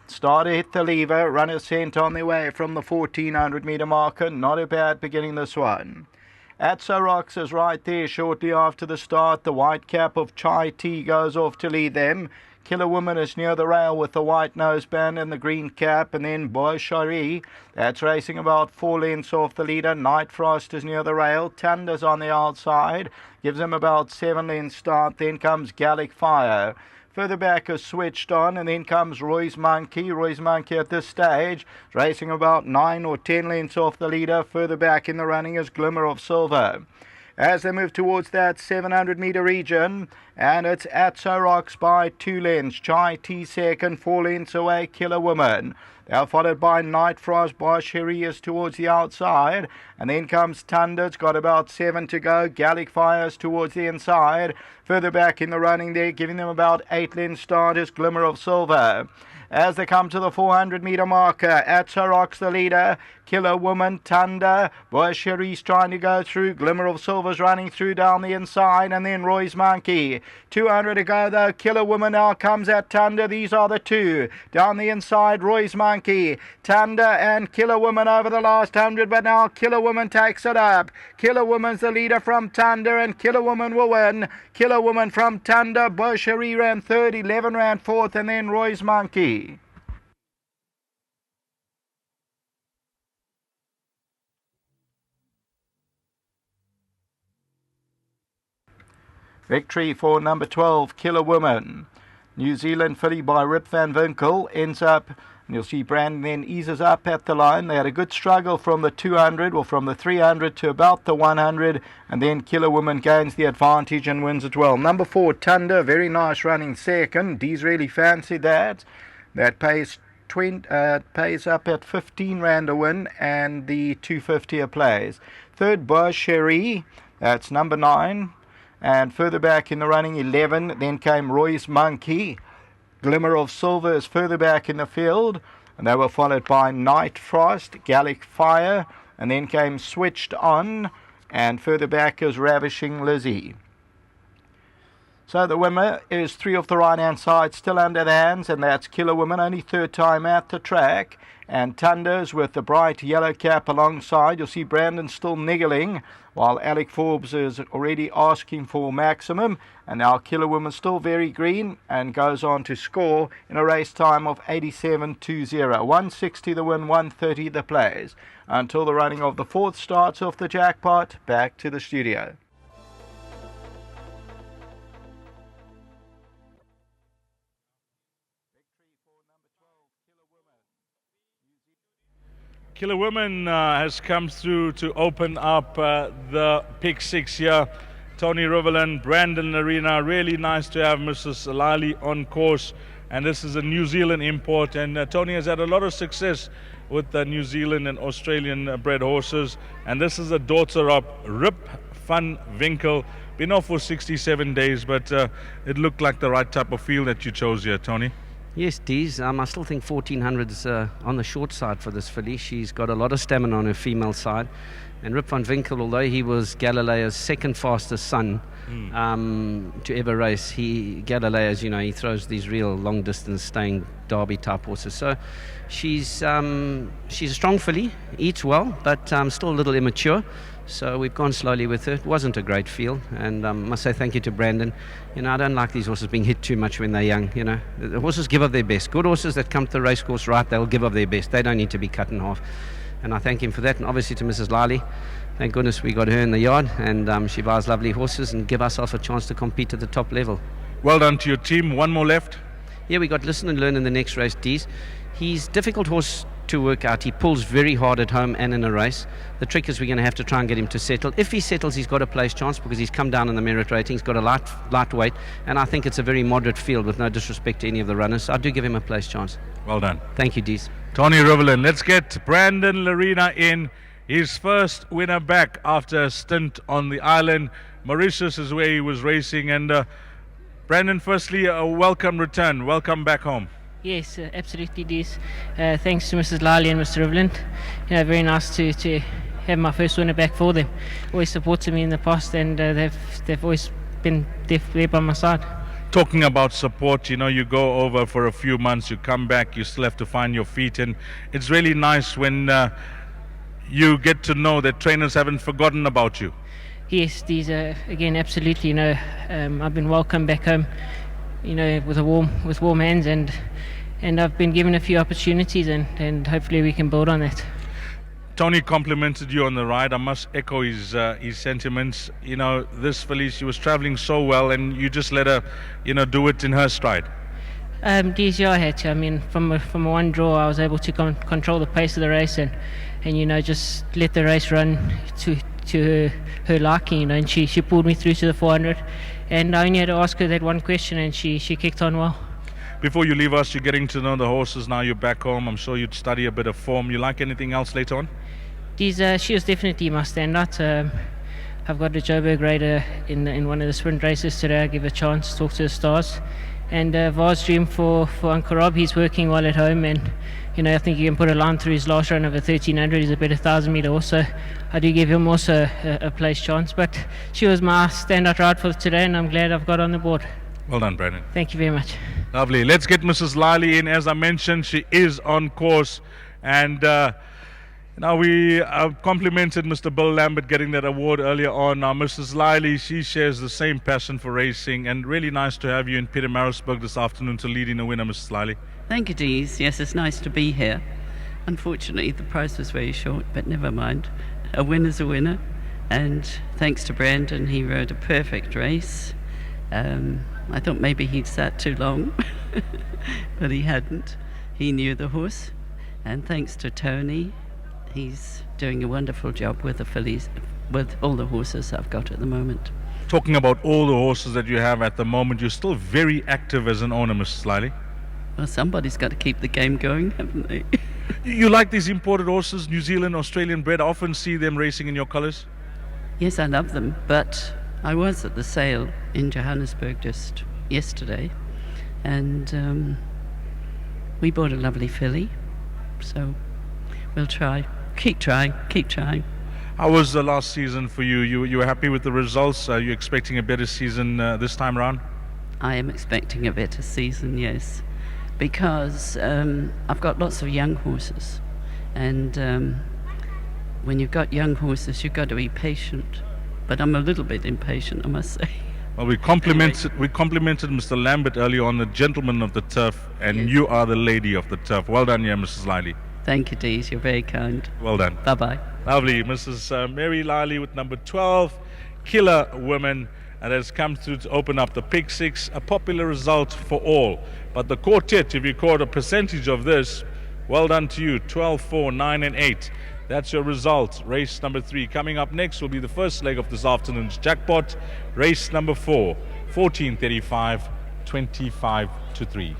Starter hit the lever, runner sent on their way from the 1400 metre marker. Not a bad beginning this one. Atso Rocks is right there shortly after the start. The white cap of Chai Tea goes off to lead them. Killer Woman is near the rail with the white noseband and the green cap, and then Boy Cherie, that's racing about 4 lengths off the leader. Night Frost is near the rail. Tunder's on the outside, gives him about 7 lengths start. Then comes Gallic Fire. Further back is Switched On, and then comes Roy's Monkey. Roy's Monkey at this stage racing about 9 or 10 lengths off the leader. Further back in the running is Glimmer of Silver. As they move towards that 700 metre region, and it's Atso Rocks by 2 lengths. Chai Tea second, 4 lengths away, Killer Woman. They're followed by Night Frost. Boy Cherie is towards the outside, and then comes Thunder. It's got about 7 to go. Gallic Fires towards the inside. Further back in the running there, giving them about 8 lengths start is Glimmer of Silver. As they come to the 400 metre marker, Atso Rocks the leader, Killer Woman, Thunder, Boy Cherie's trying to go through, Glimmer of Silver's running through down the inside, and then Roy's Monkey. 200 to go though, Killer Woman now comes at Thunder. These are the two. Down the inside, Roy's Monkey, Thunder and Killer Woman over the last 100, but now Killer Woman takes it up. Killer Woman's the leader from Thunder, and Killer Woman will win. Killer Woman from Thunder, Boy Cherie ran third, 11 ran fourth, and then Roy's Monkey. Victory for number 12, Killer Woman. New Zealand filly by Rip Van Winkle ends up, and you'll see Brandon then eases up at the line. They had a good struggle from the 200, or from the 300 to about the 100, and then Killer Woman gains the advantage and wins it well. Number 4, Thunder, very nice running second. Dee's really fancied that. That pays up at 15 rand a win, and the 250 a plays. Third, Boy Cherie, that's number 9. And further back in the running, 11. Then came Roy's Monkey. Glimmer of Silver is further back in the field. And they were followed by Night Frost, Gallic Fire. And then came Switched On. And further back is Ravishing Lizzie. So the winner is 3 off the right-hand side, still under the hands. And that's Killer Woman, only third time at the track. And Thunders with the bright yellow cap alongside. You'll see Brandon still niggling, while Alec Forbes is already asking for maximum. And now Killer Woman still very green and goes on to score in a race time of 87.20. 160 the win, 130 the plays. Until the running of the 4th starts off the jackpot, back to the studio. Killer Woman has come through to open up the pick 6 here. Tony Riverland, Brandon Arena. Really nice to have Mrs. Lali on course. And this is a New Zealand import. And Tony has had a lot of success with the New Zealand and Australian bred horses. And this is a daughter of Rip Van Winkle. Been off for 67 days, but it looked like the right type of field that you chose here, Tony. Yes, Dees. I still think 1400's on the short side for this filly. She's got a lot of stamina on her female side. And Rip Van Winkle, although he was Galileo's second fastest son to ever race, Galileo, as you know, he throws these real long distance staying derby type horses. So she's a strong filly, eats well, but still a little immature. So we've gone slowly with her. It wasn't a great field, and I must say thank you to Brandon. You know, I don't like these horses being hit too much when they're young. You know, the horses give up their best. Good horses that come to the racecourse right, they'll give up their best. They don't need to be cut in half. And I thank him for that, and obviously to Mrs. Lally. Thank goodness we got her in the yard, and she buys lovely horses and give ourselves a chance to compete at the top level. Well done to your team. One more left. Yeah, we got Listen and Learn in the next race, Dees. He's a difficult horse to work out. He pulls very hard at home and in a race. The trick is we're going to have to try and get him to settle. If he settles, he's got a place chance because he's come down in the merit rating. He's got a light weight, and I think it's a very moderate field with no disrespect to any of the runners. So I do give him a place chance. Well done. Thank you, Dees. Tony Riverland. Let's get Brandon Larena in. His first winner back after a stint on the island. Mauritius is where he was racing. And Brandon, firstly, a welcome return. Welcome back home. Yes, absolutely, Dees. Thanks to Mrs. Lally and Mr. Riverland. You know, very nice to have my first winner back for them. Always supported me in the past, and they've always been there by my side. Talking about support, you go over for a few months, you come back, you still have to find your feet, and it's really nice when you get to know that trainers haven't forgotten about you. Yes, these are again absolutely. I've been welcomed back home, with warm hands, and I've been given a few opportunities, and hopefully we can build on that. Tony complimented you on the ride. I must echo his sentiments. This filly, she was traveling so well, and you just let her, do it in her stride. These I had to. I mean, from a one draw, I was able to control the pace of the race, and just let the race run to her liking. And she pulled me through to the 400, and I only had to ask her that one question, and she kicked on well. Before you leave us, you're getting to know the horses. Now you're back home. I'm sure you'd study a bit of form. You like anything else later on? She was definitely my standout. I've got a Joburg Raider in one of the sprint races today. I give a chance to talk to the stars. And Vars Dream for Uncle Rob. He's working well at home, and I think you can put a line through his last run of a 1300. He's a better 1,000-meter horse, so I do give him also a place chance. But she was my standout ride for today, and I'm glad I've got on the board. Well done, Brandon. Thank you very much. Lovely. Let's get Mrs. Lally in. As I mentioned, she is on course, and now we complimented Mr. Bill Lambert getting that award earlier on. Now Mrs. Lally, she shares the same passion for racing, and really nice to have you in Pietermaritzburg this afternoon to lead in a winner, Mrs. Lally. Thank you, Dees. Yes, it's nice to be here. Unfortunately, the price was very short, but never mind. A winner's a winner, and thanks to Brandon, he rode a perfect race. I thought maybe he'd sat too long, but he hadn't. He knew the horse, and thanks to Tony, he's doing a wonderful job with the fillies, with all the horses I've got at the moment. Talking about all the horses that you have at the moment, you're still very active as an owner, Mrs. Lally. Well, somebody's got to keep the game going, haven't they? You like these imported horses, New Zealand, Australian bred? I often see them racing in your colours. Yes, I love them, but I was at the sale in Johannesburg just yesterday, and we bought a lovely filly, so we'll try. Keep trying. How was the last season for you? You were happy with the results? Are you expecting a better season this time around? I am expecting a better season, yes, because I've got lots of young horses, and when you've got young horses, you've got to be patient. But I'm a little bit impatient, I must say. Well, we complimented Mr. Lambert earlier on, the gentleman of the turf, and Yes. You are the lady of the turf. Well done, Mrs. Lally. Thank you, Dees. You're very kind. Well done. Bye-bye. Lovely. Mrs. Mary Lally with number 12, Killer Women, and has come through to open up the Pick 6, a popular result for all. But the quartet, if you caught a percentage of this, well done to you, 12, 4, 9, and 8. That's your result. Race number 3. Coming up next will be the first leg of this afternoon's jackpot. Race number 4, 14:35, 25 to 3.